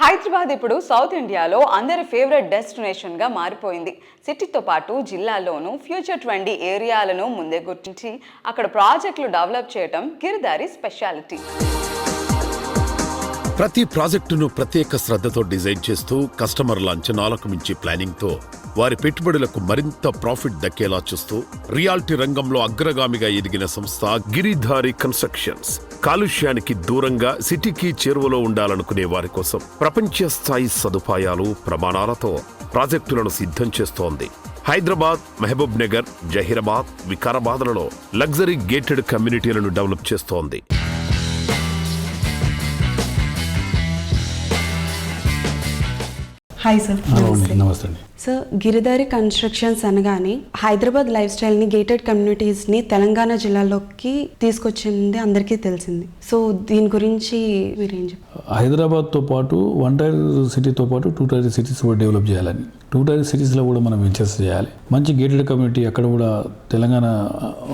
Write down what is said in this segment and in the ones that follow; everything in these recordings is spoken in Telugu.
హైదరాబాద్ ఇప్పుడు సౌత్ ఇండియాలో అందరి ఫేవరెట్ డెస్టినేషన్గా మారిపోయింది. సిటీతో పాటు జిల్లాల్లోనూ ఫ్యూచర్ 20 ఏరియాలను ముందే గుర్తించి అక్కడ ప్రాజెక్టులు డెవలప్ చేయడం గిరిదారి స్పెషాలిటీ. ప్రతి ప్రాజెక్టును ప్రత్యేక శ్రద్ధతో డిజైన్ చేస్తూ కస్టమర్ల అంచనాలకు మించి ప్లానింగ్తో వారి పెట్టుబడులకు మరింత ప్రాఫిట్ దక్కేలా చూస్తూ రియాలిటీ రంగంలో అగ్రగామిగా ఎదిగిన సంస్థ గిరిధారి కన్స్ట్రక్షన్స్. కాలుష్యానికి దూరంగా సిటీకి చేరువలో ఉండాలనుకునే వారి కోసం ప్రపంచ స్థాయి సదుపాయాలు ప్రమాణాలతో ప్రాజెక్టులను సిద్ధం చేస్తోంది. హైదరాబాద్, మహబూబ్ నగర్, జహీరాబాద్, వికారాబాద్లలో లగ్జరీ గేటెడ్ కమ్యూనిటీలను డెవలప్ చేస్తోంది. Hi sir. నమస్తే అండి. సార్, గిరిధారి కన్స్ట్రక్షన్స్ అనగానే హైదరాబాద్ లైఫ్ స్టైల్ని, గేటెడ్ కమ్యూనిటీస్ని తెలంగాణ జిల్లాలోకి తీసుకొచ్చింది అందరికీ తెలిసింది. సో దీని గురించి మీరేం చెప్తారు? హైదరాబాద్తో పాటు 1 టైర్ సిటీతో పాటు 2 టైర్ సిటీస్ కూడా డెవలప్ చేయాలని, 2 టైర్ సిటీస్లో కూడా మనం వెంచర్స్ చేయాలి. మంచి గేటెడ్ కమ్యూనిటీ అక్కడ కూడా తెలంగాణ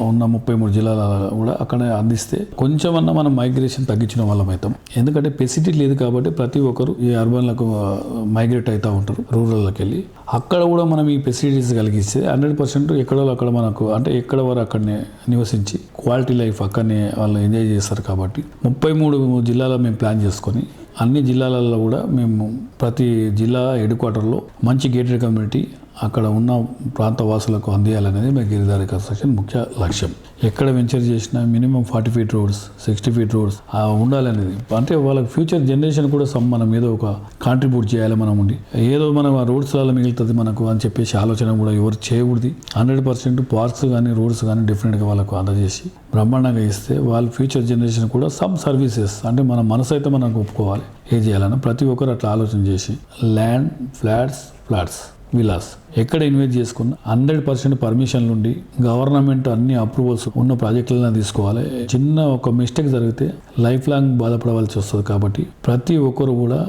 ఉన్న 33 జిల్లాల కూడా అక్కడ అందిస్తే కొంచెమన్నా మనం మైగ్రేషన్ తగ్గించిన వాళ్ళం అవుతాం. ఎందుకంటే ఫెసిలిటీ లేదు కాబట్టి ప్రతి ఒక్కరు ఈ అర్బన్లకు మైగ్రేట్ అవుతూ ఉంటారు, రూరల్లోకి వెళ్ళి. అక్కడ కూడా మనం ఈ ఫెసిలిటీస్ కలిగిస్తే 100% ఎక్కడో అక్కడ మనకు అంటే ఎక్కడ వారు అక్కడనే నివసించి క్వాలిటీ లైఫ్ అక్కడనే వాళ్ళు ఎంజాయ్ చేస్తారు. కాబట్టి 33 జిల్లాలో మేము ప్లాన్ చేసుకొని అన్ని జిల్లాలలో కూడా మేము ప్రతి జిల్లా హెడ్ క్వార్టర్లో మంచి గేటెడ్ కమ్యూనిటీ అక్కడ ఉన్న ప్రాంత వాసులకు అందియాలనేది మా గిరిధారి కన్స్ట్రక్షన్ ముఖ్య లక్ష్యం. ఎక్కడ వెంచర్ చేసినా minimum 40 feet roads, 60 feet roads ఉండాలనేది. అంటే వాళ్ళకి ఫ్యూచర్ జనరేషన్ కూడా మనం ఏదో ఒక కాంట్రిబ్యూట్ చేయాలి. మనం ఉండి ఏదో మనం ఆ రోడ్స్లలో మిగులుతుంది మనకు అని చెప్పేసి ఆలోచన కూడా ఎవరు చేయకూడదు. 100% పార్క్స్ కానీ రోడ్స్ కానీ డెఫినెట్గా వాళ్ళకు అందజేసి బ్రహ్మాండంగా ఇస్తే వాళ్ళ ఫ్యూచర్ జనరేషన్ కూడా సమ్ సర్వీసెస్ అంటే మన మనసు అయితే మనకు ఒప్పుకోవాలి. ఏం చేయాలన్నా ప్రతి ఒక్కరు అట్లా ఆలోచన చేసి ల్యాండ్, ఫ్లాట్స్, విలాస్ ఎక్కడ ఇన్వెస్ట్ చేసుకున్న 100% పర్మిషన్లు ఉండి గవర్నమెంట్ అన్ని అప్రూవల్స్ ఉన్న ప్రాజెక్టులను తీసుకోవాలి. చిన్న ఒక మిస్టేక్ జరిగితే లైఫ్ లాంగ్ బాధపడవలసి వస్తుంది. కాబట్టి ప్రతి ఒక్కరు కూడా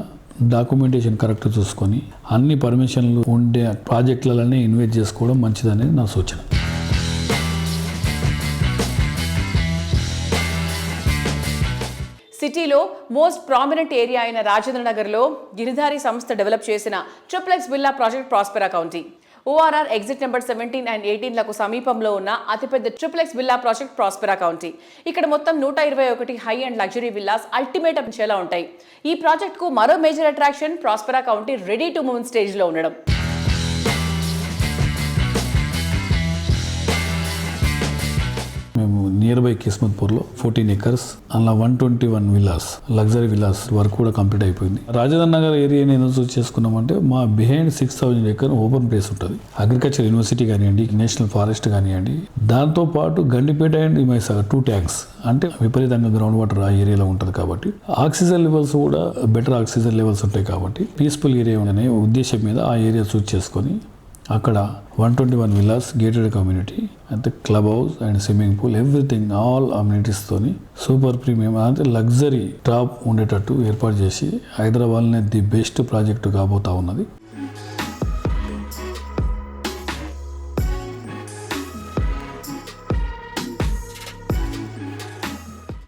డాక్యుమెంటేషన్ కరెక్ట్ చూసుకొని అన్ని పర్మిషన్లు ఉండే ప్రాజెక్టులనే ఇన్వెస్ట్ చేసుకోవడం మంచిదనేది నా సూచన. సిటీలో మోస్ట్ ప్రామినెంట్ ఏరియా అయిన రాజేంద్ర నగర్లో గిరిధారి సంస్థ డెవలప్ చేసిన triplex villa project Prospera county. ORR exit number 17 and 18లకు సమీపంలో ఉన్న అతిపెద్ద triplex villa project Prospera county. ఇక్కడ మొత్తం 121 high and luxury villas ultimate అంచేలా ఉంటాయి. ఈ ప్రాజెక్ట్కు మరో major attraction Prospera county ready to move స్టేజ్లో ఉండడం. మేము నియర్ బై కిస్మత్పూర్లో 14 acres అలా 121 విల్లాస్, లగ్జరీ విల్లాస్ వర్క్ కూడా కంప్లీట్ అయిపోయింది. రాజేంద్ర నగర్ ఏరియాని ఎందుకు చూస్ చేసుకున్నామంటే మా బిహైండ్ 6000 acre ఓపెన్ ప్లేస్ ఉంటుంది. అగ్రికల్చర్ యూనివర్సిటీ కానివ్వండి, నేషనల్ ఫారెస్ట్ కానివ్వండి, దాంతో పాటు గండిపేట అండ్ మైసాగర్ 2 ట్యాంక్స్ అంటే విపరీతంగా గ్రౌండ్ వాటర్ ఆ ఏరియాలో ఉంటుంది. కాబట్టి ఆక్సిజన్ లెవెల్స్ కూడా బెటర్ ఆక్సిజన్ లెవెల్స్ ఉంటాయి. కాబట్టి పీస్ఫుల్ ఏరియా అనే ఉద్దేశం మీద ఆ ఏరియా చూస్ చేసుకొని అక్కడ 121 విల్లాస్, గేటెడ్ కమ్యూనిటీ, అంటే club house and swimming pool, everything all అమ్యూనిటీస్తోని సూపర్ ప్రీమియం అంటే లగ్జరీ టాప్ ఉండేటట్టు ఏర్పాటు చేసి హైదరాబాద్నే ది బెస్ట్ ప్రాజెక్టు కాబోతా ఉన్నది.